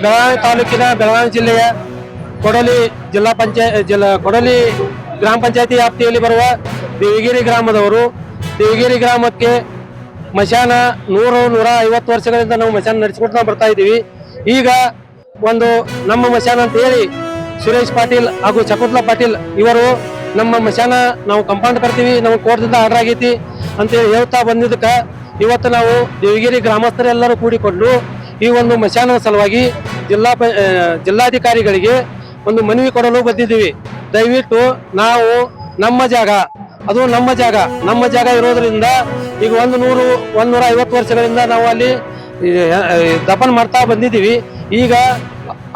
ಬೆಳಗಾವಿ ತಾಲೂಕಿನ ಬೆಳಗಾವಿ ಜಿಲ್ಲೆಯ ಕೊಡಲಿ ಕೊಡಲಿ ಗ್ರಾಮ ಪಂಚಾಯತಿ ವ್ಯಾಪ್ತಿಯಲ್ಲಿ ಬರುವ ದೇವಿಗಿರಿ ಗ್ರಾಮದವರು. ದೇವಿಗಿರಿ ಗ್ರಾಮಕ್ಕೆ ಮಶಾನ 100-150 ವರ್ಷಗಳಿಂದ ನಾವು ಮಶಾನ ನಡೆಸಿಕೊಡ್ತಾ ಬರ್ತಾ ಇದ್ದೀವಿ. ಈಗ ಒಂದು ನಮ್ಮ ಮಶಾನ ಅಂತ ಹೇಳಿ ಸುರೇಶ್ ಪಾಟೀಲ್ ಹಾಗೂ ಚಕುತ್ಲಾ ಪಾಟೀಲ್ ಇವರು ನಮ್ಮ ಮಶಾನ ನಾವು ಕಂಪೌಂಡ್ ಕರ್ತೀವಿ, ನಾವು ಕೋರ್ಟ್ದಿಂದ ಆರ್ಡರ್ ಆಗೈತಿ ಅಂತೇಳಿ ಹೇಳ್ತಾ ಬಂದಿದ್ದಕ್ಕೆ ಇವತ್ತು ನಾವು ದೇವಿಗಿರಿ ಗ್ರಾಮಸ್ಥರೆಲ್ಲರೂ ಕೂಡಿಕೊಂಡು ಈ ಒಂದು ಮಶಾನದ ಸಲುವಾಗಿ ಜಿಲ್ಲಾಧಿಕಾರಿಗಳಿಗೆ ಒಂದು ಮನವಿ ಕೊಡಲು ಬಂದಿದ್ದೀವಿ. ದಯವಿಟ್ಟು ನಾವು ನಮ್ಮ ಜಾಗ ಇರೋದ್ರಿಂದ ಈಗ 100-150 ವರ್ಷಗಳಿಂದ ನಾವು ಅಲ್ಲಿ ದಫನ್ ಮಾಡ್ತಾ ಬಂದಿದ್ದೀವಿ. ಈಗ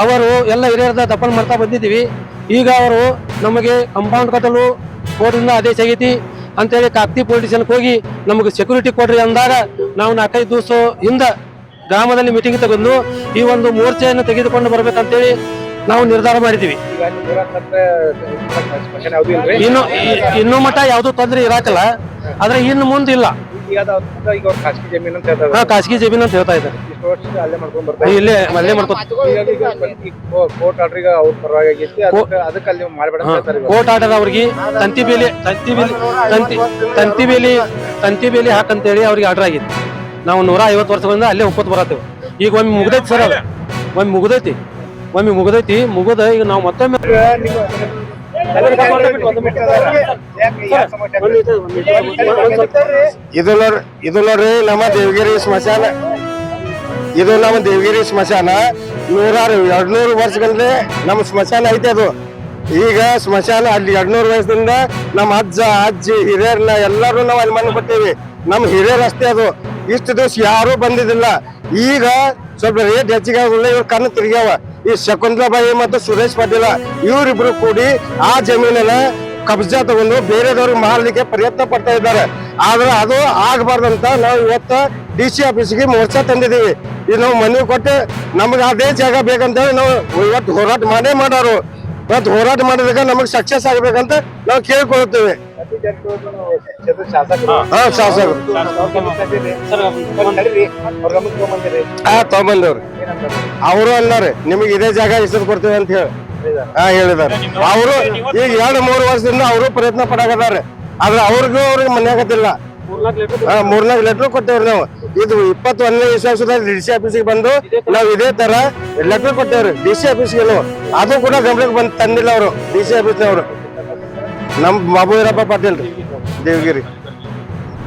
ಅವರು ಎಲ್ಲ ಹಿರಿಯರದ ದಫನ್ ಮಾಡ್ತಾ ಬಂದಿದ್ದೀವಿ. ಈಗ ಅವರು ನಮಗೆ ಕಂಪೌಂಡ್ ಕಟ್ಟಲು ಕೋರ್ಟಿಂದ ಆದೇಶ ಆಗೈತಿ ಅಂತೇಳಿ ಕಾಕ್ತಿ ಪೊಲೀಸ್ ಸ್ಟೇಷನ್ಗೆ ಹೋಗಿ ನಮಗೆ ಸೆಕ್ಯೂರಿಟಿ ಕೊಡ್ರಿ ಅಂದಾಗ ನಾವು 4-5 ದಿವಸ ಹಿಂದ ಗ್ರಾಮದಲ್ಲಿ ಮೀಟಿಂಗ್ ತಗೊಂಡು ಈ ಒಂದು ಮೋರ್ಚೆಯನ್ನು ತೆಗೆದುಕೊಂಡು ಬರ್ಬೇಕಂತೇಳಿ ನಾವು ನಿರ್ಧಾರ ಮಾಡಿದ್ದೀವಿ. ಇನ್ನೂ ಮಟ್ಟ ಯಾವ್ದು ತೊಂದರೆ ಇರಾಕಲ್ಲ, ಆದ್ರೆ ಇನ್ನು ಮುಂದಿಲ್ಲ. ಖಾಸಗಿ ಜಮೀನು ಅಂತ ಹೇಳ್ತಾ ಇದ್ದಾರೆ. ಇಲ್ಲೇ ಕೋರ್ಟ್ ಆರ್ಡರ್ ಅವ್ರಿಗೆ ತಂತಿ ಬೇಲಿ ಹಾಕಂತೇಳಿ ಅವ್ರಿಗೆ ಆರ್ಡರ್ ಆಗಿತ್ತು. ನಾವು 150 ವರ್ಷಗಳಿಂದ ಅಲ್ಲೇ ಒಪ್ಪತ್ತು ಬರತ್ತೇವೆ. ಈಗ ಒಮ್ಮೆ ಮುಗ್ದೈತಿ ಸರ್, ಅದು ಒಮ್ಮೆ ಮುಗ್ದ ಈಗ ನಾವು ಮತ್ತೊಮ್ಮೆ ಇದು ನೋಡ್ರಿ ನಮ್ಮ ದೇವಗಿರಿ ಸ್ಮಶಾನ. ಇದು ನಮ್ಮ ದೇವಗಿರಿ ಸ್ಮಶಾನ 200 ವರ್ಷಗಳಿಂದ ನಮ್ಮ ಸ್ಮಶಾನ ಐತೆ. ಅದು ಈಗ ಸ್ಮಶಾನ ಅಲ್ಲಿ 200 ವರ್ಷದಿಂದ ನಮ್ಮ ಅಜ್ಜಿ ಹಿರಿಯರ್ನ ಎಲ್ಲರೂ ನಾವು ಅಲ್ಲಿ ಮಣ್ಣು ಕೊಟ್ಟೇವಿ. ನಮ್ಮ ಹಿರಿಯರ್ ಅಷ್ಟೇ. ಅದು ಇಷ್ಟು ದಿವಸ ಯಾರು ಬಂದಿದ್ದಿಲ್ಲ. ಈಗ ಸ್ವಲ್ಪ ರೇಟ್ ಹೆಚ್ಚಿಗೆ ಆಗೋದಿಲ್ಲ. ಇವ್ರ ಕಣ್ಣು ತಿರುಗ್ಯಾವ. ಈ ಶಕುಂತಲಾಬಾಯಿ ಮತ್ತು ಸುರೇಶ್ ಪಾಟೀಲ ಇವರಿಬ್ರು ಕೂಡಿ ಆ ಜಮೀನನ್ನ ಕಬ್ಜಾ ತಗೊಂಡು ಬೇರೆದವ್ರಿಗೆ ಮಾರಲಿಕ್ಕೆ ಪ್ರಯತ್ನ ಪಡ್ತಾ ಇದ್ದಾರೆ. ಆದ್ರೆ ಅದು ಆಗಬಾರ್ದಂತ ನಾವು ಇವತ್ತು DC ಆಫೀಸ್ಗೆ ಮೋರ್ಚಾ ತಂದಿದ್ದೀವಿ. ಇದು ನಾವು ಮನವಿ ಕೊಟ್ಟು ನಮ್ಗೆ ಅದೇ ಜಾಗ ಬೇಕಂತೇಳಿ ನಾವು ಇವತ್ತು ಹೋರಾಟ ಮಾಡೋರು. ಇವತ್ತು ಹೋರಾಟ ಮಾಡಿದಾಗ ನಮಗೆ ಸಕ್ಸಸ್ ಆಗ್ಬೇಕಂತ ನಾವು ಕೇಳ್ಕೊಳ್ತೇವೆ. ಶಾಸಕರು ತಗೊಂಬಂದವ್ರಿ. ಅವರು ಅಲ್ಲಾರೆ ನಿಮಗೆ ಇದೇ ಜಾಗ ಹೆಸರು ಕೊಡ್ತೇವೆ ಅಂತ ಹೇಳಿದಾರೆ. ಅವರು ಈಗ 2-3 ವರ್ಷದಿಂದ ಅವರು ಪ್ರಯತ್ನ ಪಡಾಕದಾರೆ. ಆದ್ರೆ ಅವ್ರಿಗೆ ಮನ್ಯಾಗತ್ತಿಲ್ಲ. 3-4 ಲೆಟರ್ ಕೊಟ್ಟೇವ್ರಿ ನಾವು. ಇದು 21ನೇ ವಿಶ್ವಾಸದಲ್ಲಿ DC ಆಫೀಸಿಗೆ ಬಂದು ನಾವು ಇದೇ ತರ ಲೆಟರ್ ಕೊಟ್ಟೇವ್ರಿ DC ಆಫೀಸ್ಗೆ. ಅದು ಕೂಡ ಗಮನಕ್ಕೆ ತಂದಿಲ್ಲ ಅವರು DC ಆಫೀಸ್ನವರು. ನಮ್ಮ ಬಾಬು ವೀರಪ್ಪ ಪಾಟೀಲ್ ರೀ ದೇವಗಿರಿ.